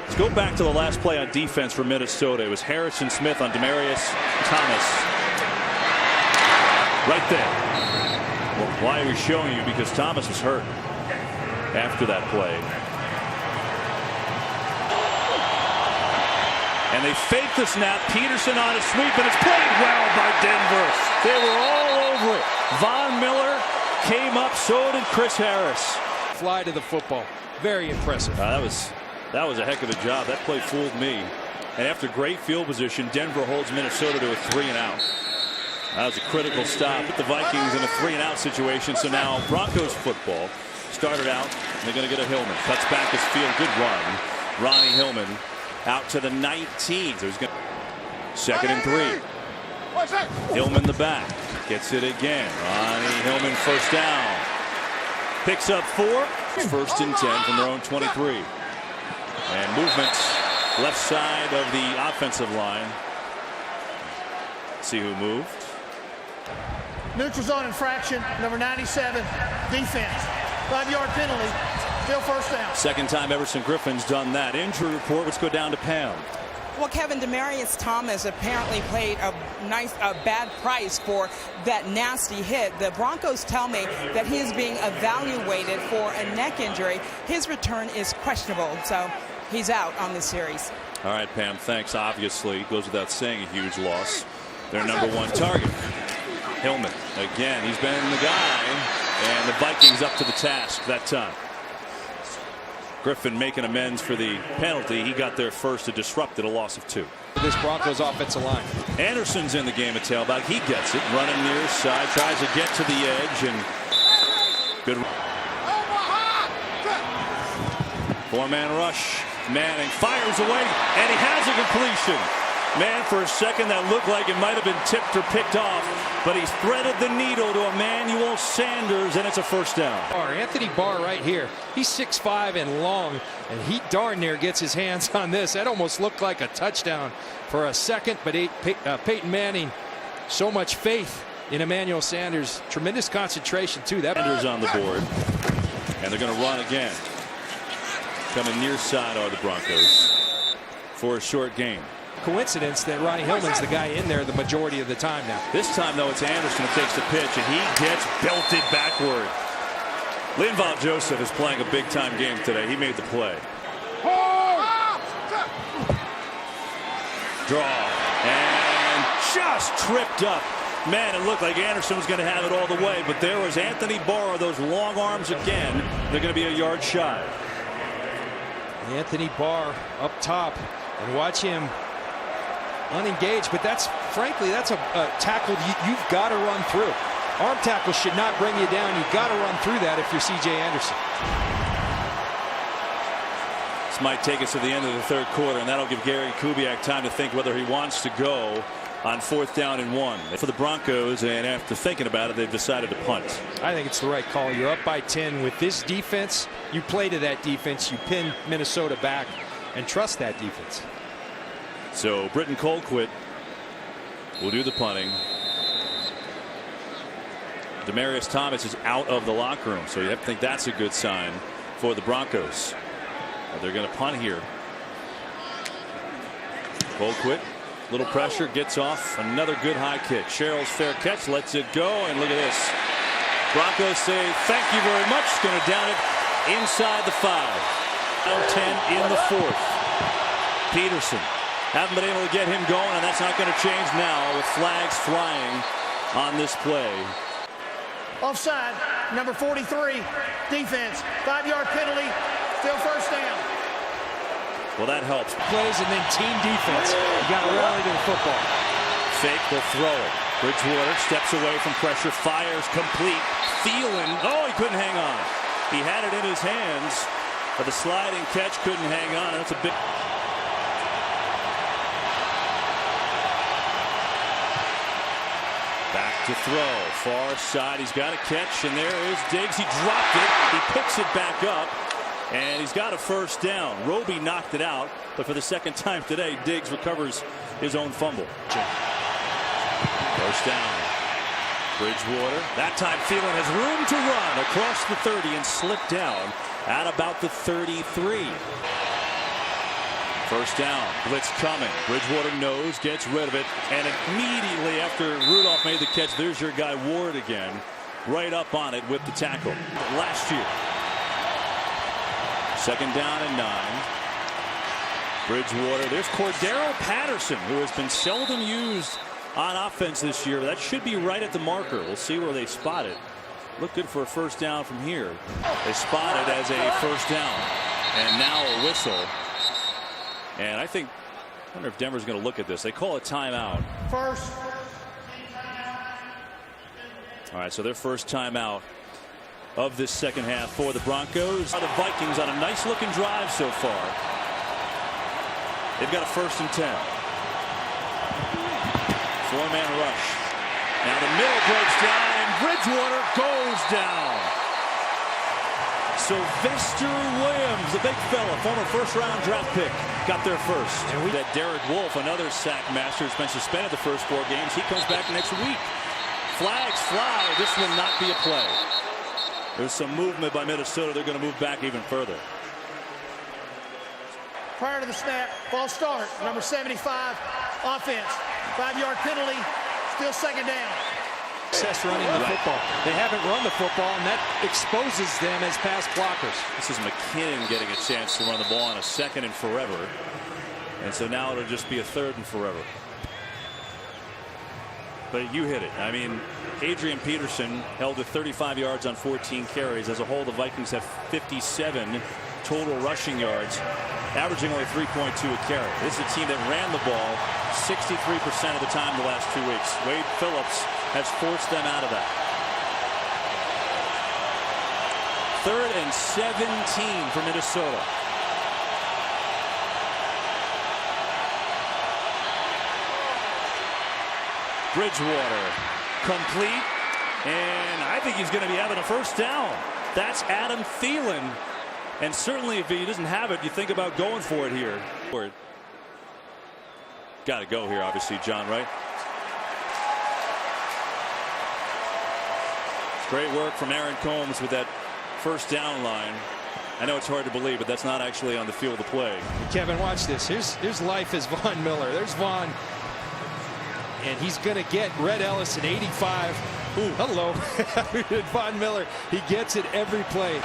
Let's go back to the last play on defense for Minnesota. It was Harrison Smith on Demaryius Thomas. Right there. Well, why are we showing you? Because Thomas was hurt after that play. And they fake the snap. Peterson on a sweep, and it's played well by Denver. They were all over it. Von Miller came up, so did Chris Harris. Fly to the football. Very impressive. That was a heck of a job. That play fooled me. And after great field position, Denver holds Minnesota to a 3-and-out. That was a critical stop. Put the Vikings in a 3-and-out situation. So now Broncos football started out. They're going to get a Hillman. Cuts back his field. Good run. Ronnie Hillman out to the 19. So he's going to 2nd and 3. Hillman the back. Gets it again. Ronnie Hillman first down. Picks up 4. 1st and 10 from their own 23. And movement left side of the offensive line. See who moved. Neutral zone infraction. Number 97. Defense. 5-yard penalty. Still first down. Second time Everson Griffin's done that. Injury report. Let's go down to Pam. Well, Kevin, Demaryius Thomas apparently paid a bad price for that nasty hit. The Broncos tell me that he is being evaluated for a neck injury. His return is questionable, so he's out on this series. All right, Pam, thanks. Obviously, goes without saying, a huge loss. Their number 1 target. Hillman, again, he's been the guy, and the Vikings up to the task that time. Griffin making amends for the penalty. He got there first to disrupt it, a loss of 2. This Broncos offensive line. Anderson's in the game at tailback. He gets it, running near side, tries to get to the edge, and good. 4-man rush. Manning fires away, and he has a completion. Man, for a second that looked like it might have been tipped or picked off, but he's threaded the needle to Emmanuel Sanders, and it's a first down. Anthony Barr right here. He's 6'5" and long, and he darn near gets his hands on this. That almost looked like a touchdown for a second, but Peyton Manning, so much faith in Emmanuel Sanders. Tremendous concentration, too. That Sanders on the board, and they're going to run again. Coming near side are the Broncos for a short game. Coincidence that Ronnie Hillman's the guy in there the majority of the time now. This time, though, it's Anderson who takes the pitch, and he gets belted backward. Linval Joseph is playing a big-time game today. He made the play. Draw, and just tripped up. Man, it looked like Anderson was going to have it all the way, but there was Anthony Barr, those long arms again. They're going to be a yard shy. Anthony Barr up top, and watch him unengaged, but frankly, that's a tackle you've got to run through. Arm tackle should not bring you down. You've got to run through that if you're C.J. Anderson. This might take us to the end of the third quarter, and that'll give Gary Kubiak time to think whether he wants to go on 4th down and 1 for the Broncos, and after thinking about it, they've decided to punt. I think it's the right call. You're up by 10 with this defense. You play to that defense. You pin Minnesota back and trust that defense. So Britton Colquitt will do the punting. Demaryius Thomas is out of the locker room, so you have to think that's a good sign for the Broncos. They're going to punt here. Colquitt, little pressure, gets off. Another good high kick. Sherrill's fair catch, lets it go, and look at this. Broncos say thank you very much. Going to down it inside the 5. Down 10 in the 4th. Peterson. Haven't been able to get him going, and that's not going to change now with flags flying on this play. Offside, number 43, defense, 5-yard penalty, still first down. Well, that helps. Plays and then team defense. You got to rally to the football. Fake, will throw it. Bridgewater steps away from pressure, fires complete. Thielen, oh, he couldn't hang on. He had it in his hands, but the sliding catch couldn't hang on. That's a big. Back to throw, far side. He's got a catch, and there is Diggs. He dropped it. He picks it back up, and he's got a first down. Roby knocked it out, but for the second time today, Diggs recovers his own fumble. First down. Bridgewater. That time Thielen has room to run across the 30 and slip down at about the 33. First down, blitz coming. Bridgewater knows, gets rid of it, and immediately after Rudolph made the catch, there's your guy Ward again, right up on it with the tackle. Last year. Second down and 9. Bridgewater. There's Cordero Patterson, who has been seldom used on offense this year. That should be right at the marker. We'll see where they spot it. Look good for a first down from here. They spot it as a first down, and now a whistle. And I wonder if Denver's going to look at this. They call a timeout. First. All right, so their first timeout of this second half for the Broncos. The Vikings on a nice looking drive so far. They've got a 1st and 10. 4-man rush. Now the middle breaks down and Bridgewater goes down. Sylvester Williams, the big fella, former first-round draft pick, got there first. And we got Derek Wolfe, another sack master, who's been suspended the first 4 games. He comes back next week. Flags fly. This will not be a play. There's some movement by Minnesota. They're going to move back even further. Prior to the snap, false start, number 75, offense. 5-yard penalty, still second down. Success running the football. They haven't run the football, and that exposes them as pass blockers. This is McKinnon getting a chance to run the ball on a 2nd and forever. And so now it'll just be a 3rd and forever. But you hit it. I mean, Adrian Peterson held to 35 yards on 14 carries. As a whole, the Vikings have 57 total rushing yards, averaging only 3.2 a carry. This is a team that ran the ball 63% of the time the last 2 weeks. Wade Phillips has forced them out of that. 3rd and 17 for Minnesota. Bridgewater complete, and I think he's going to be having a first down. That's Adam Thielen, and certainly if he doesn't have it, you think about going for it here. Got to go here, obviously, John, right? Great work from Aaron Combs with that first down line. I know it's hard to believe, but that's not actually on the field of play. Kevin, watch this. Here's life as Von Miller. There's Von. And he's going to get Red Ellis at 85. Ooh, hello. Von Miller, he gets it every play.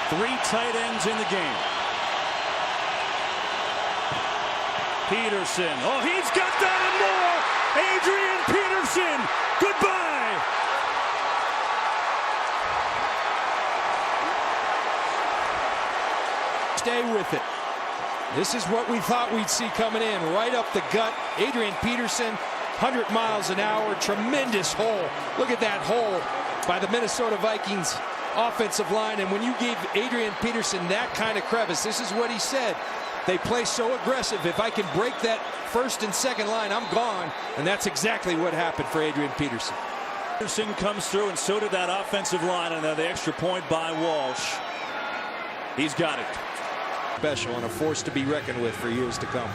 Three tight ends in the game. Peterson. Oh, he's got that and more. Adrian Peterson. Goodbye. Stay with it. This is what we thought we'd see coming in. Right up the gut. Adrian Peterson, 100 miles an hour. Tremendous hole. Look at that hole by the Minnesota Vikings offensive line. And when you gave Adrian Peterson that kind of crevice, this is what he said. They play so aggressive. If I can break that first and second line, I'm gone. And that's exactly what happened for Adrian Peterson. Peterson comes through, and so did that offensive line. And then the extra point by Walsh. He's got it. Special and a force to be reckoned with for years to come.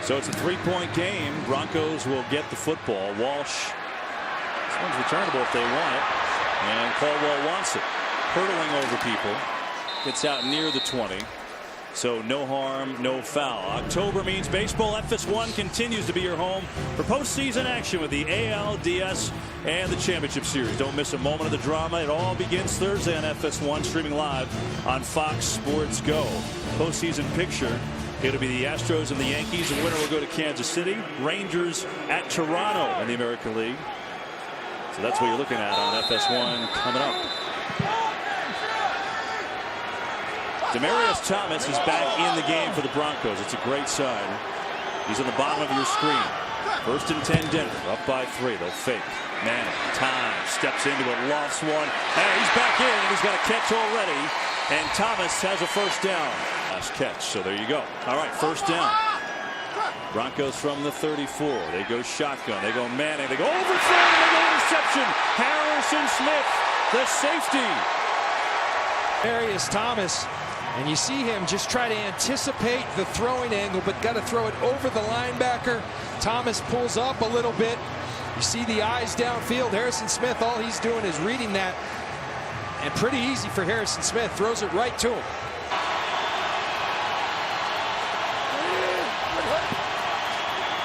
So it's a three-point game. Broncos will get the football. Walsh, this one's returnable if they want it. And Caldwell wants it. Hurtling over people. Gets out near the 20. So no harm, no foul. October means baseball. FS1 continues to be your home for postseason action with the ALDS and the Championship Series. Don't miss a moment of the drama. It all begins Thursday on FS1, streaming live on Fox Sports Go. Postseason picture. It'll be the Astros and the Yankees. The winner will go to Kansas City. Rangers at Toronto in the American League. So that's what you're looking at on FS1 coming up. Demaryius Thomas is back in the game for the Broncos. It's a great sign. He's on the bottom of your screen. 1st and 10 Denver, up by 3. They'll fake. Manning, time, steps into it, lofts one. Hey, he's back in, and he's got a catch already. And Thomas has a first down. Last catch, so there you go. All right, first down. Broncos from the 34. They go shotgun. They go Manning. They go overthrown. They go interception. Harrison Smith, the safety. Demaryius Thomas. And you see him just try to anticipate the throwing angle, but got to throw it over the linebacker. Thomas pulls up a little bit. You see the eyes downfield. Harrison Smith, all he's doing is reading that. And pretty easy for Harrison Smith. Throws it right to him.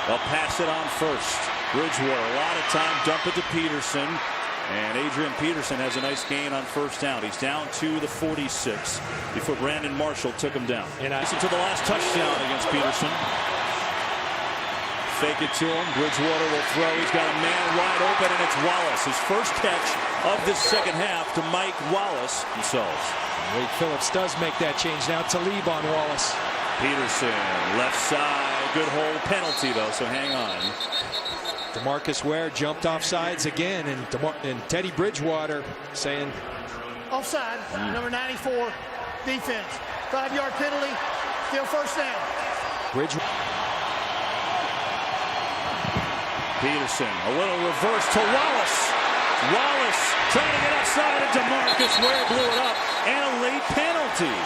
They'll pass it on first. Bridgewater, a lot of time, dump it to Peterson. And Adrian Peterson has a nice gain on first down. He's down to the 46 before Brandon Marshall took him down. And listen to the last touchdown against Peterson. Fake it to him. Bridgewater will throw. He's got a man wide open, and it's Wallace. His first catch of this second half to Mike Wallace themselves. Wade Phillips does make that change now. Talib on Wallace. Peterson, left side. Good hold penalty, though, so hang on. DeMarcus Ware jumped off sides again, and Teddy Bridgewater saying offside. Number 94 defense, 5-yard penalty, still first down. Peterson, a little reverse to Wallace. Wallace trying to get outside, and DeMarcus Ware blew it up, and a late penalty.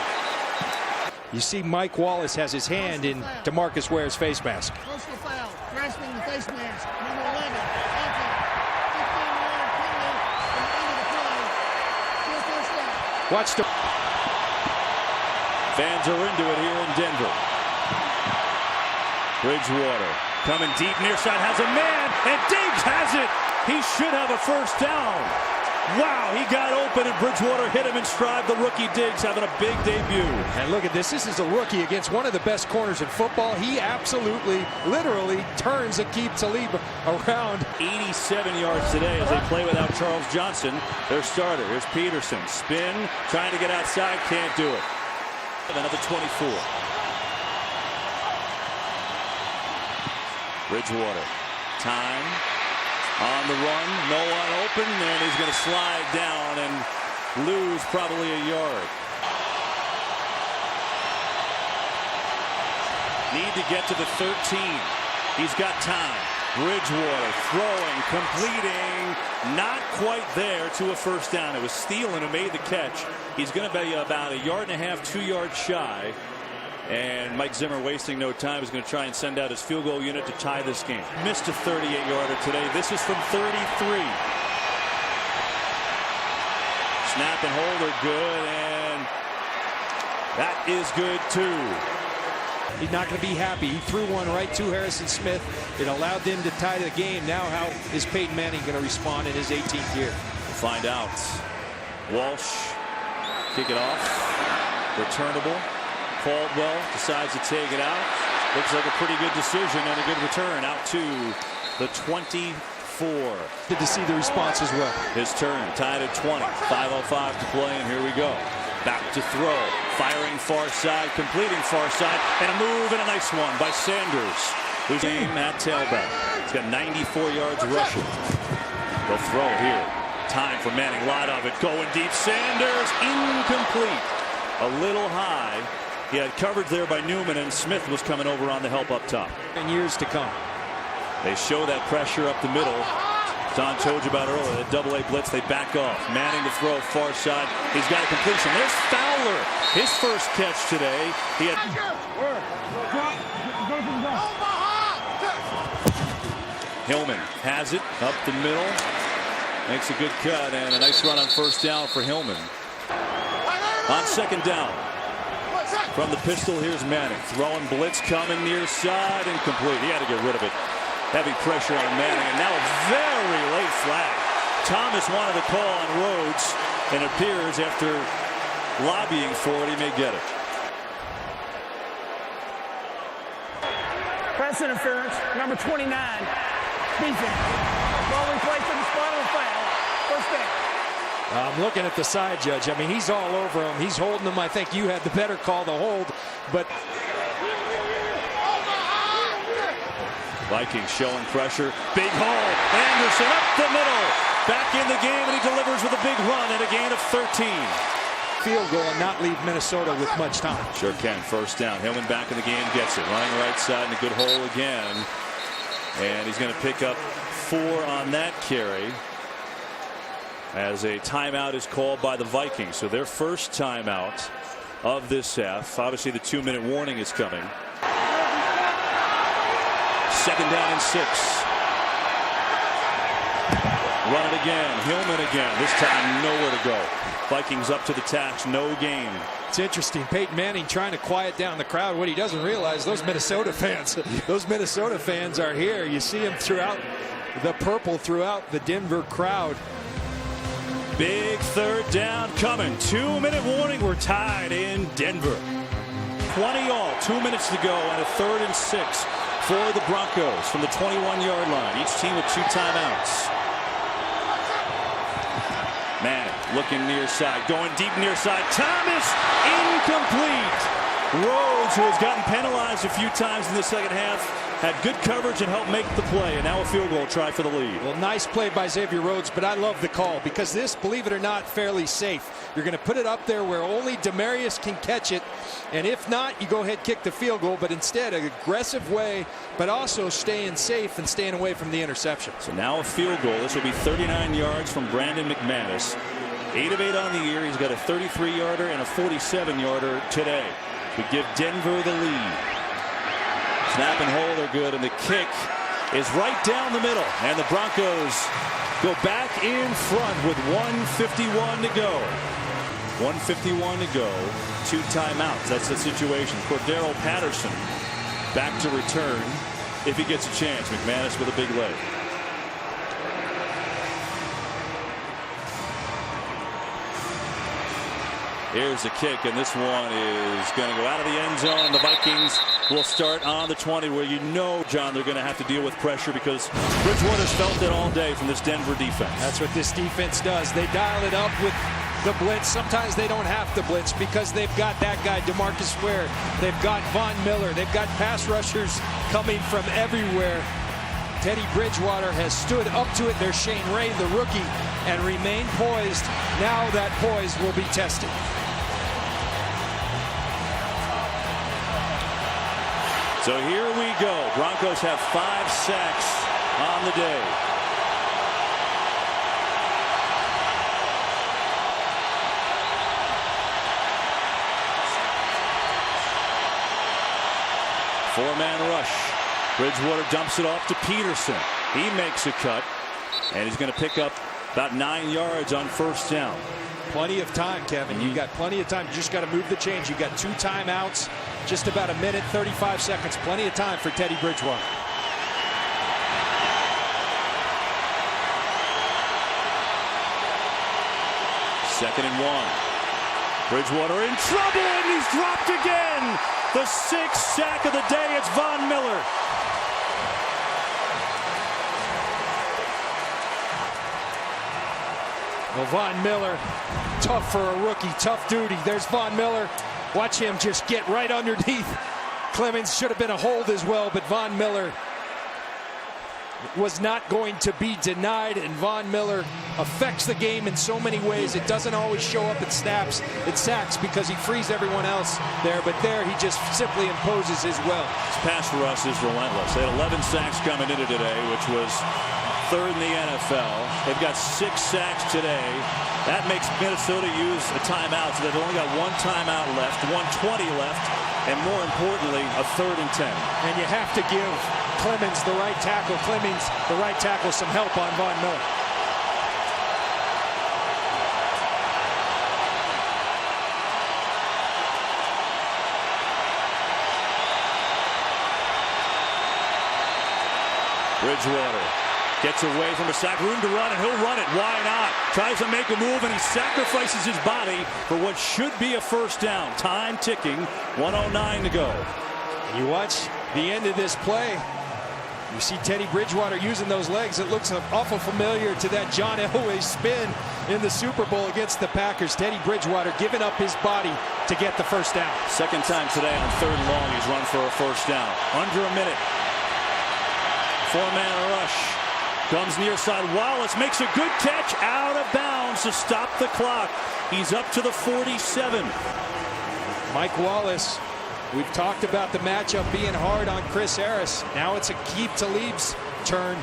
You see Mike Wallace has his hand in DeMarcus Ware's face mask. Personal foul, grasping the face mask. Number 11, 15-yard penalty, and end of the play. Still first down. Watch the fans are into it here in Denver. Bridgewater coming deep near side, has a man, and Diggs has it. He should have a first down. Wow, he got open, and Bridgewater hit him in stride. The rookie Diggs having a big debut. And look at this. This is a rookie against one of the best corners in football. He absolutely, literally turns Aqib Talib around. 87 yards today as they play without Charles Johnson, their starter. Here's Peterson. Spin, trying to get outside, can't do it. Another 24. Bridgewater. Time. On the run, no one open, and he's going to slide down and lose probably a yard. Need to get to the 13. He's got time. Bridgewater throwing, completing, not quite there to a first down. It was Thielen who made the catch. He's going to be about 1.5 yards, 2 yards shy. And Mike Zimmer, wasting no time, is going to try and send out his field goal unit to tie this game. Missed a 38-yarder today. This is from 33. snap and hold are good, and that is good too. He's not going to be happy. He threw one right to Harrison Smith. It allowed them to tie the game. Now how is Peyton Manning going to respond in his 18th year? We'll find out. Walsh, kick it off. Returnable. Caldwell decides to take it out. Looks like a pretty good decision and a good return out to the 24. Good to see the response as well. His turn, tied at 20. 5:05 to play, and here we go. Back to throw. Firing far side, completing far side, and a move and a nice one by Sanders, who's aim at tailback. He's got 94 yards rushing. They'll throw here. Time for Manning. Lot of it. Going deep. Sanders incomplete. A little high. He had coverage there by Newman, and Smith was coming over on the help up top. In years to come. They show that pressure up the middle. Don told you about earlier, the double-A blitz, they back off. Manning to throw far side. He's got a completion. There's Fowler. His first catch today. He had Hillman has it up the middle. Makes a good cut and a nice run on first down for Hillman. On second down. From the pistol, here's Manning. Throwing blitz coming near side, incomplete. He had to get rid of it. Heavy pressure on Manning, and now a very late flag. Thomas wanted to call on Rhodes, and it appears after lobbying for it, he may get it. Press interference, number 29. Defense. Ball in place in the spot of the foul. First down. I'm looking at the side, Judge. I mean, he's all over him. He's holding him. I think you had the better call to hold, but Vikings showing pressure. Big hole. Anderson up the middle. Back in the game, and he delivers with a big run at a gain of 13. Field goal and not leave Minnesota with much time. Sure can. First down. Hillman back in the game, gets it. Running right side in a good hole again. And he's going to pick up 4 on that carry. As a timeout is called by the Vikings. So their first timeout of this half. Obviously the 2-minute warning is coming. Second down and 6. Run it again. Hillman again. This time nowhere to go. Vikings up to the tax. No gain. It's interesting. Peyton Manning trying to quiet down the crowd. What he doesn't realize, those Minnesota fans are here. You see them throughout the purple throughout the Denver crowd. Big third down coming. 2-minute warning. We're tied in Denver. 20 all. 2 minutes to go and a 3rd and 6 for the Broncos from the 21-yard line. Each team with 2 timeouts. Manning looking near side. Going deep near side. Thomas incomplete. Rhodes, who has gotten penalized a few times in the second half, had good coverage and helped make the play, and now a field goal try for the lead. Well, nice play by Xavier Rhodes, but I love the call because this, believe it or not, fairly safe. You're going to put it up there where only Demarius can catch it, and if not, you go ahead kick the field goal, but instead an aggressive way, but also staying safe and staying away from the interception. So now a field goal. This will be 39 yards from Brandon McManus. 8 of 8 on the year. He's got a 33-yarder and a 47-yarder today. We give Denver the lead. Snap and hold are good, and the kick is right down the middle. And the Broncos go back in front with 1:51 to go. 1:51 to go. 2 timeouts. That's the situation. Cordero Patterson back to return if he gets a chance. McManus with a big leg. Here's the kick, and this one is going to go out of the end zone. The Vikings will start on the 20, where you know, John, they're going to have to deal with pressure because Bridgewater's felt it all day from this Denver defense. That's what this defense does. They dial it up with the blitz. Sometimes they don't have to blitz because they've got that guy, DeMarcus Ware. They've got Von Miller. They've got pass rushers coming from everywhere. Teddy Bridgewater has stood up to it. There's Shane Ray, the rookie, and remained poised. Now that poise will be tested. So here we go. Broncos have 5 sacks on the day. Four-man rush. Bridgewater dumps it off to Peterson. He makes a cut, and he's going to pick up about 9 yards on first down. Plenty of time, Kevin. You got plenty of time. You just got to move the chains. You got 2 timeouts, just about a minute, 35 seconds. Plenty of time for Teddy Bridgewater. Second and 1. Bridgewater in trouble, and he's dropped again. The 6th sack of the day. It's Von Miller. Well, Von Miller, tough for a rookie, tough duty. There's Von Miller. Watch him just get right underneath. Clemens should have been a hold as well, but Von Miller was not going to be denied, and Von Miller affects the game in so many ways. It doesn't always show up in snaps, in sacks, because he frees everyone else there, but there he just simply imposes his will. His pass rush is relentless. They had 11 sacks coming into today, which was 3rd in the NFL. They've got 6 sacks today. That makes Minnesota use a timeout, so they've only got 1 timeout left, 1:20 left, and more importantly, a 3rd and 10. And you have to give Clemens, the right tackle, some help on Von Miller. Bridgewater gets away from a sack, room to run, and he'll run it. Why not? Tries to make a move, and he sacrifices his body for what should be a first down. Time ticking, 1:09 to go. You watch the end of this play. You see Teddy Bridgewater using those legs. It looks awful familiar to that John Elway spin in the Super Bowl against the Packers. Teddy Bridgewater giving up his body to get the first down. Second time today on 3rd and long he's run for a first down. Under a minute. 4-man rush. Comes near side. Wallace makes a good catch out of bounds to stop the clock. He's up to the 47. Mike Wallace. We've talked about the matchup being hard on Chris Harris. Now it's Aqib Talib's turn.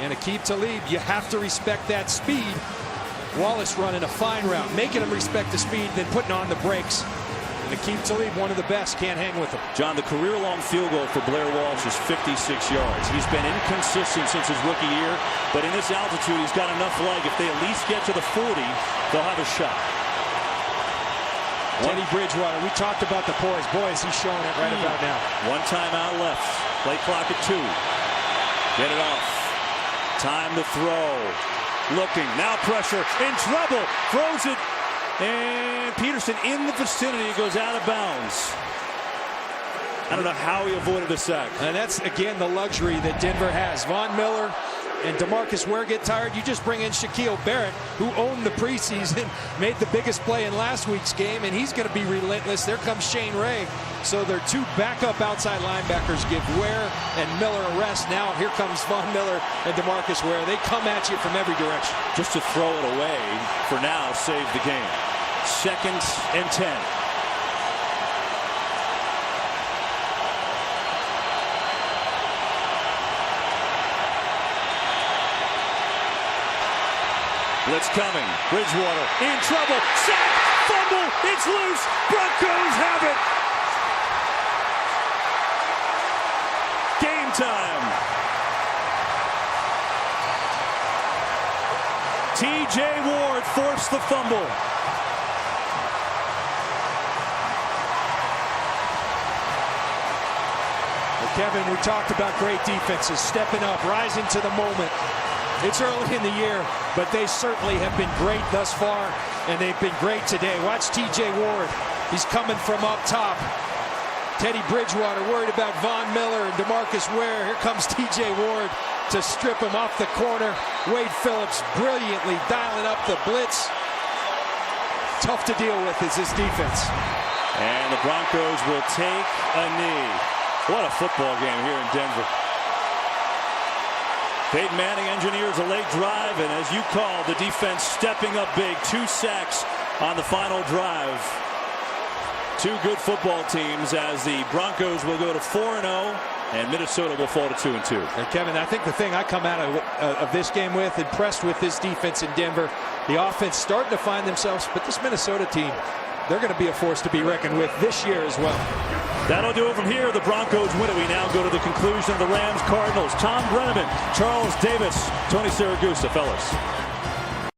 And Aqib Talib, you have to respect that speed. Wallace running a fine route, making him respect the speed, then putting on the brakes. And Aqib Talib, one of the best, can't hang with him. John, the career-long field goal for Blair Walsh is 56 yards. He's been inconsistent since his rookie year, but in this altitude, he's got enough leg. If they at least get to the 40, they'll have a shot. Teddy Bridgewater, we talked about the poise. Boy, is he showing it right about now. 1 timeout left. Play clock at 2. Get it off. Time to throw. Looking. Now pressure. In trouble. Throws it. And Peterson in the vicinity goes out of bounds. I don't know how he avoided a sack. And that's, again, the luxury that Denver has. Von Miller and DeMarcus Ware get tired. You just bring in Shaquille Barrett, who owned the preseason, made the biggest play in last week's game, and he's going to be relentless. There comes Shane Ray. So their 2 backup outside linebackers give Ware and Miller a rest. Now here comes Von Miller and DeMarcus Ware. They come at you from every direction. Just to throw it away for now, save the game. 2nd and 10. Blitz coming. Bridgewater in trouble. Sack. Fumble. It's loose. Broncos have it. Game time. T.J. Ward forced the fumble. Well, Kevin, we talked about great defenses stepping up, rising to the moment. It's early in the year, but they certainly have been great thus far, and they've been great today. Watch T.J. Ward. He's coming from up top. Teddy Bridgewater worried about Von Miller and DeMarcus Ware. Here comes T.J. Ward to strip him off the corner. Wade Phillips brilliantly dialing up the blitz. Tough to deal with is this defense. And the Broncos will take a knee. What a football game here in Denver. Peyton Manning engineers a late drive, and as you called, the defense stepping up big. 2 sacks on the final drive. 2 good football teams as the Broncos will go to 4-0, and Minnesota will fall to 2-2. And Kevin, I think the thing I come out of this game with, impressed with this defense in Denver, the offense starting to find themselves, but this Minnesota team, they're going to be a force to be reckoned with this year as well. That'll do it from here. The Broncos win it. We now go to the conclusion of the Rams-Cardinals. Tom Brenneman, Charles Davis, Tony Siragusa. Fellas.